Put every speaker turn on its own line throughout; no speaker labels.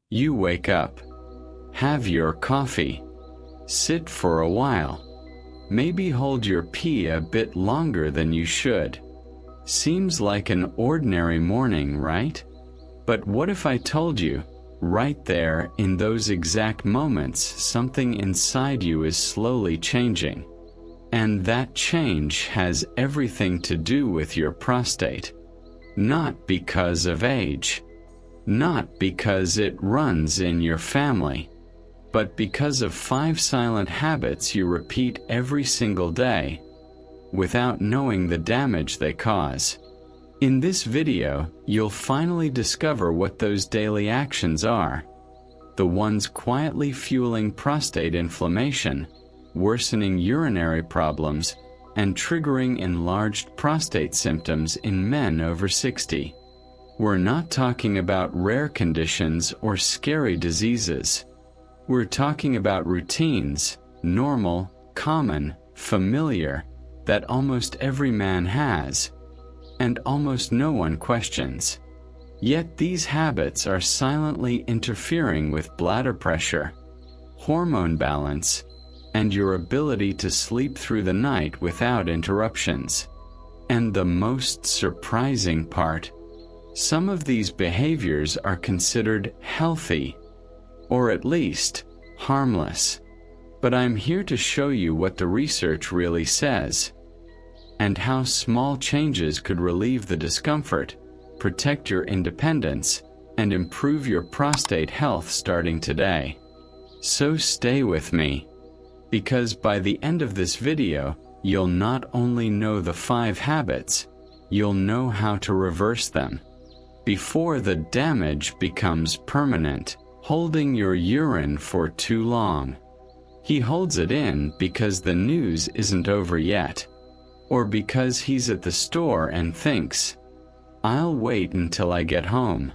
You wake up, have your coffee, sit for a while, maybe hold your pee a bit longer than you should. Seems like an ordinary morning, right? But what if I told you, right there in those exact moments, something inside you is slowly changing? And that change has everything to do with your prostate. Not because of age, not because it runs in your family, but because of 5 silent habits you repeat every single day, without knowing the damage they cause. In this video, you'll finally discover what those daily actions are, the ones quietly fueling prostate inflammation, worsening urinary problems, and triggering enlarged prostate symptoms in men over 60. We're not talking about rare conditions or scary diseases. We're talking about routines, normal, common, familiar, that almost every man has, and almost no one questions. Yet these habits are silently interfering with bladder pressure, hormone balance, and your ability to sleep through the night without interruptions. And the most surprising part, some of these behaviors are considered healthy, or at least harmless. But I'm here to show you what the research really says, and how small changes could relieve the discomfort, protect your independence, and improve your prostate health starting today. So stay with me, because by the end of this video, you'll not only know the 5 habits, you'll know how to reverse them before the damage becomes permanent. Holding your urine for too long. He holds it in because the news isn't over yet, or because he's at the store and thinks, I'll wait until I get home.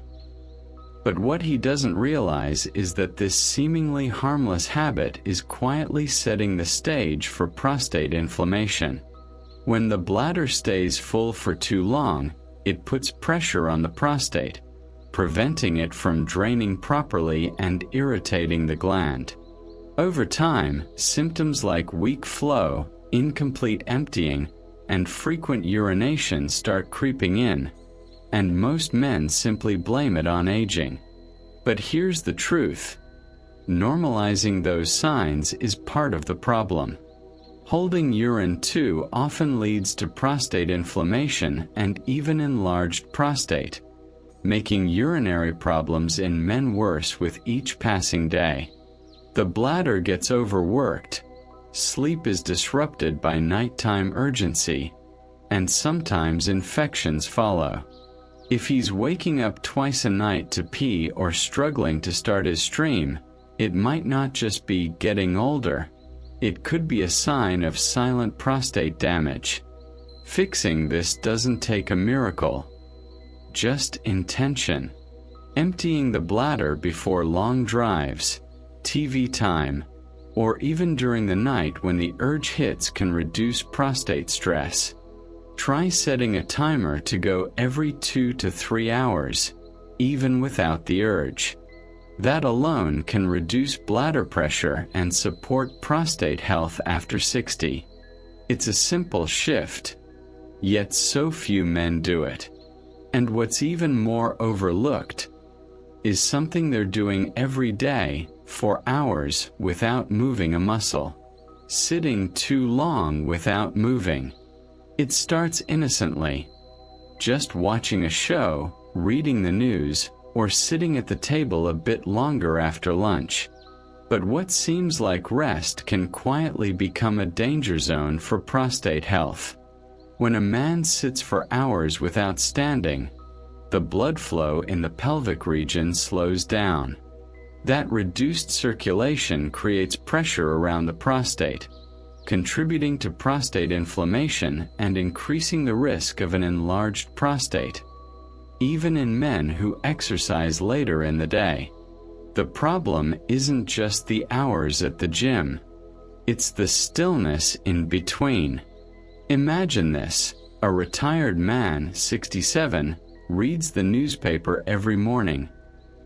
But what he doesn't realize is that this seemingly harmless habit is quietly setting the stage for prostate inflammation. When the bladder stays full for too long, it puts pressure on the prostate, preventing it from draining properly and irritating the gland. Over time, symptoms like weak flow, incomplete emptying, and frequent urination start creeping in, and most men simply blame it on aging. But here's the truth. Normalizing those signs is part of the problem. Holding urine too often leads to prostate inflammation and even enlarged prostate, making urinary problems in men worse with each passing day. The bladder gets overworked, sleep is disrupted by nighttime urgency, and sometimes infections follow. If he's waking up twice a night to pee or struggling to start his stream, it might not just be getting older. It could be a sign of silent prostate damage. Fixing this doesn't take a miracle, just intention. Emptying the bladder before long drives, TV time, or even during the night when the urge hits can reduce prostate stress. Try setting a timer to go every 2 to 3 hours, even without the urge. That alone can reduce bladder pressure and support prostate health after 60. It's a simple shift, yet so few men do it. And what's even more overlooked is something they're doing every day for hours without moving a muscle. Sitting too long without moving. It starts innocently, just watching a show, reading the news, or sitting at the table a bit longer after lunch. But what seems like rest can quietly become a danger zone for prostate health. When a man sits for hours without standing, the blood flow in the pelvic region slows down. That reduced circulation creates pressure around the prostate, contributing to prostate inflammation and increasing the risk of an enlarged prostate, even in men who exercise later in the day. The problem isn't just the hours at the gym, it's the stillness in between. Imagine this: a retired man, 67, reads the newspaper every morning,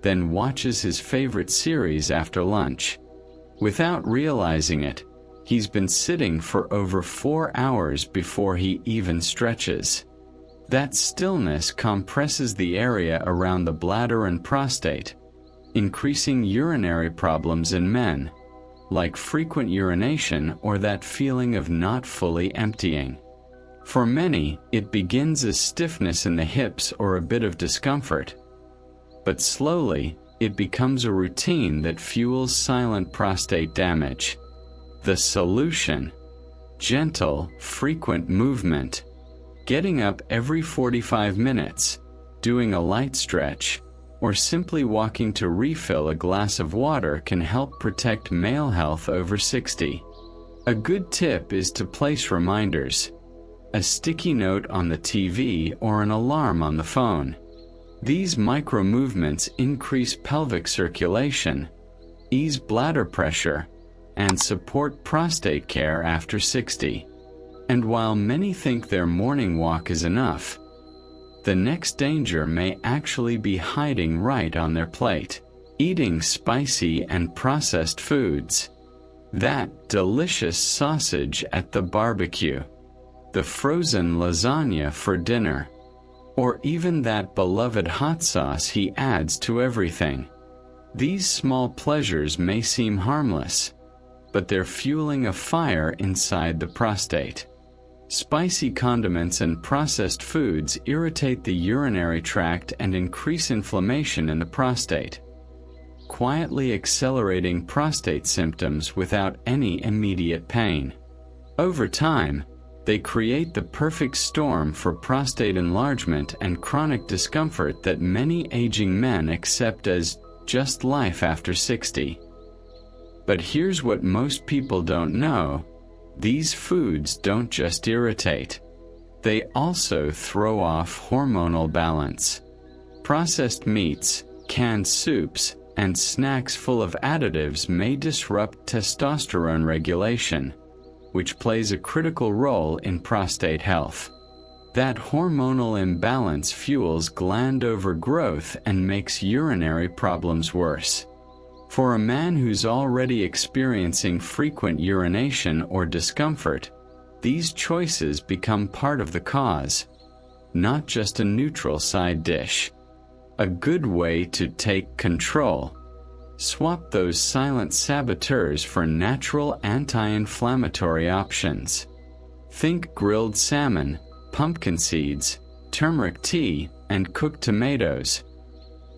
then watches his favorite series after lunch. Without realizing it, he's been sitting for over 4 hours before he even stretches. That stillness compresses the area around the bladder and prostate, increasing urinary problems in men, like frequent urination or that feeling of not fully emptying. For many, it begins as stiffness in the hips or a bit of discomfort. But slowly, it becomes a routine that fuels silent prostate damage. The solution: gentle, frequent movement. Getting up every 45 minutes, doing a light stretch, or simply walking to refill a glass of water can help protect male health over 60. A good tip is to place reminders, a sticky note on the TV or an alarm on the phone. These micro movements increase pelvic circulation, ease bladder pressure, and support prostate care after 60. And while many think their morning walk is enough, the next danger may actually be hiding right on their plate. Eating spicy and processed foods. That delicious sausage at the barbecue, the frozen lasagna for dinner, or even that beloved hot sauce he adds to everything. These small pleasures may seem harmless, but they're fueling a fire inside the prostate. Spicy condiments and processed foods irritate the urinary tract and increase inflammation in the prostate, quietly accelerating prostate symptoms without any immediate pain. Over time, they create the perfect storm for prostate enlargement and chronic discomfort that many aging men accept as just life after 60. But here's what most people don't know: these foods don't just irritate. They also throw off hormonal balance. Processed meats, canned soups, and snacks full of additives may disrupt testosterone regulation, which plays a critical role in prostate health. That hormonal imbalance fuels gland overgrowth and makes urinary problems worse. For a man who's already experiencing frequent urination or discomfort, these choices become part of the cause, not just a neutral side dish. A good way to take control: swap those silent saboteurs for natural anti-inflammatory options. Think grilled salmon, pumpkin seeds, turmeric tea, and cooked tomatoes.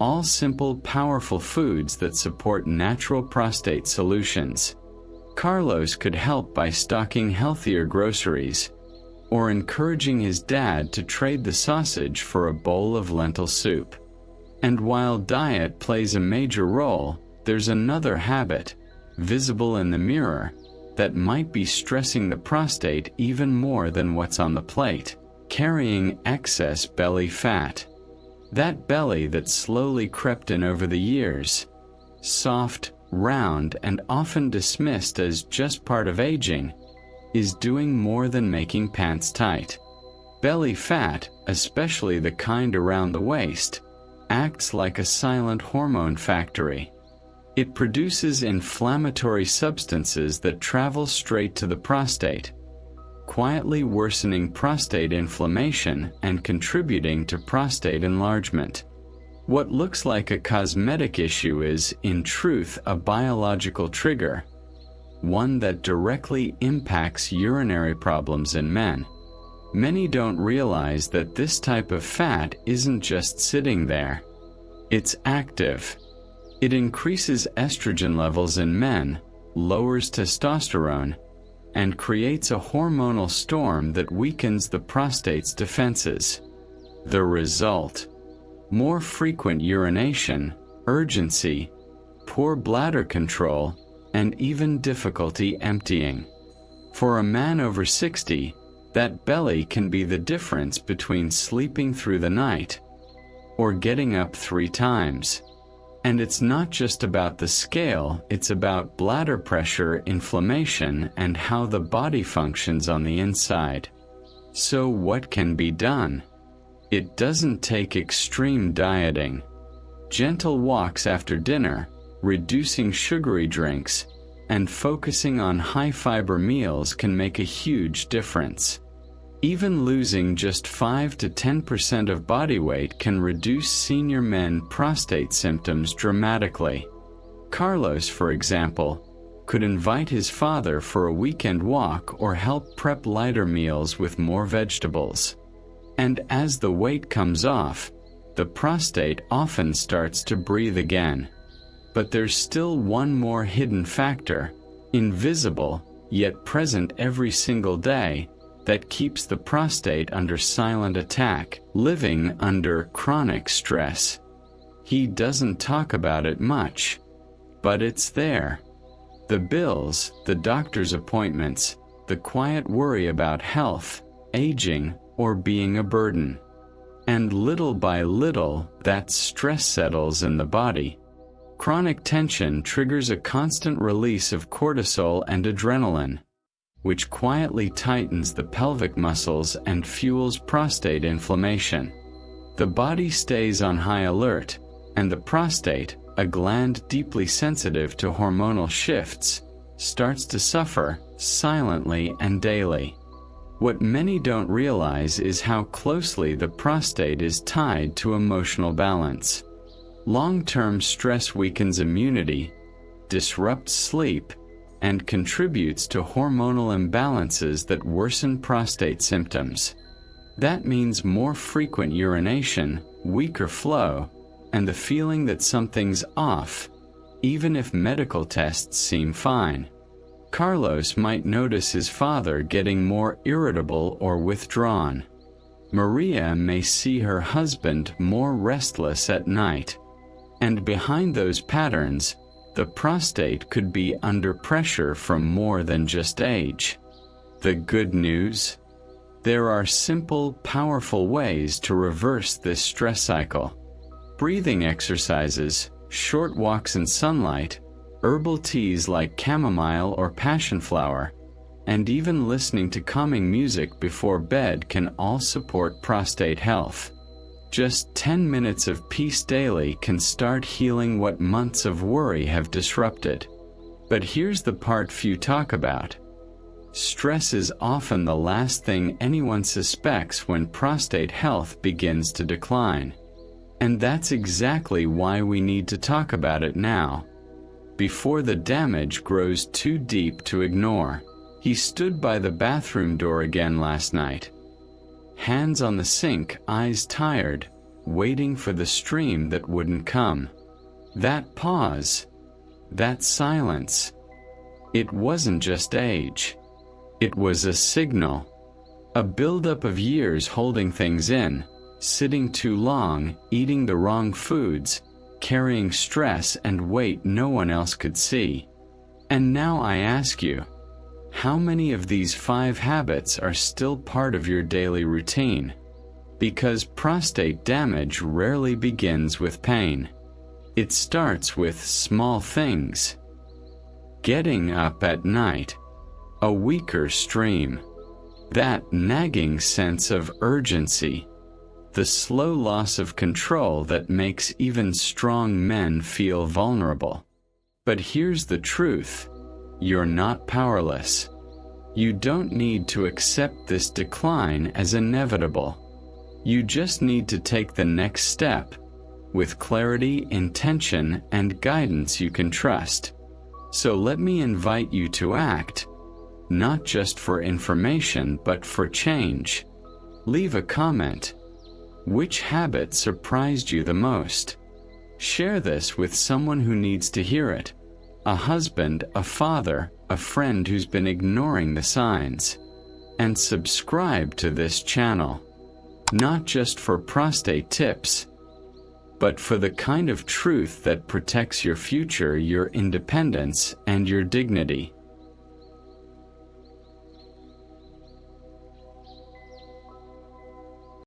All simple, powerful foods that support natural prostate solutions. Carlos could help by stocking healthier groceries, or encouraging his dad to trade the sausage for a bowl of lentil soup. And while diet plays a major role, there's another habit, visible in the mirror, that might be stressing the prostate even more than what's on the plate: carrying excess belly fat. That belly that slowly crept in over the years. Soft, round, and often dismissed as just part of aging, is doing more than making pants tight. Belly fat, especially the kind around the waist, acts like a silent hormone factory. It produces inflammatory substances that travel straight to the prostate, quietly worsening prostate inflammation and contributing to prostate enlargement. What looks like a cosmetic issue is, in truth, a biological trigger, one that directly impacts urinary problems in men. Many don't realize that this type of fat isn't just sitting there. It's active. It increases estrogen levels in men, lowers testosterone, and creates a hormonal storm that weakens the prostate's defenses. The result: more frequent urination, urgency, poor bladder control, and even difficulty emptying. For a man over 60, that belly can be the difference between sleeping through the night or getting up 3 times. And it's not just about the scale, it's about bladder pressure, inflammation, and how the body functions on the inside. So what can be done? It doesn't take extreme dieting. Gentle walks after dinner, reducing sugary drinks, and focusing on high-fiber meals can make a huge difference. Even losing just 5 to 10% of body weight can reduce senior men prostate symptoms dramatically. Carlos, for example, could invite his father for a weekend walk or help prep lighter meals with more vegetables. And as the weight comes off, the prostate often starts to breathe again. But there's still one more hidden factor, invisible, yet present every single day, that keeps the prostate under silent attack, living under chronic stress. He doesn't talk about it much, but it's there. The bills, the doctor's appointments, the quiet worry about health, aging, or being a burden. And little by little, that stress settles in the body. Chronic tension triggers a constant release of cortisol and adrenaline, which quietly tightens the pelvic muscles and fuels prostate inflammation. The body stays on high alert, and the prostate, a gland deeply sensitive to hormonal shifts, starts to suffer silently and daily. What many don't realize is how closely the prostate is tied to emotional balance. Long-term stress weakens immunity, disrupts sleep, and contributes to hormonal imbalances that worsen prostate symptoms. That means more frequent urination, weaker flow, and the feeling that something's off, even if medical tests seem fine. Carlos might notice his father getting more irritable or withdrawn. Maria may see her husband more restless at night. And behind those patterns, the prostate could be under pressure from more than just age. The good news? There are simple, powerful ways to reverse this stress cycle. Breathing exercises, short walks in sunlight, herbal teas like chamomile or passion flower, and even listening to calming music before bed can all support prostate health. Just 10 minutes of peace daily can start healing what months of worry have disrupted. But here's the part few talk about. Stress is often the last thing anyone suspects when prostate health begins to decline. And that's exactly why we need to talk about it now, before the damage grows too deep to ignore. He stood by the bathroom door again last night. Hands on the sink, eyes tired, waiting for the stream that wouldn't come. That pause, that silence, it wasn't just age. It was a signal, a buildup of years holding things in, sitting too long, eating the wrong foods, carrying stress and weight no one else could see. And now I ask you, how many of these 5 habits are still part of your daily routine? Because prostate damage rarely begins with pain. It starts with small things. Getting up at night, a weaker stream, that nagging sense of urgency, the slow loss of control that makes even strong men feel vulnerable. But here's the truth. You're not powerless. You don't need to accept this decline as inevitable. You just need to take the next step, with clarity, intention, and guidance you can trust. So let me invite you to act, not just for information but for change. Leave a comment. Which habit surprised you the most? Share this with someone who needs to hear it. A husband, a father, a friend who's been ignoring the signs. And subscribe to this channel. Not just for prostate tips, but for the kind of truth that protects your future, your independence, and your dignity.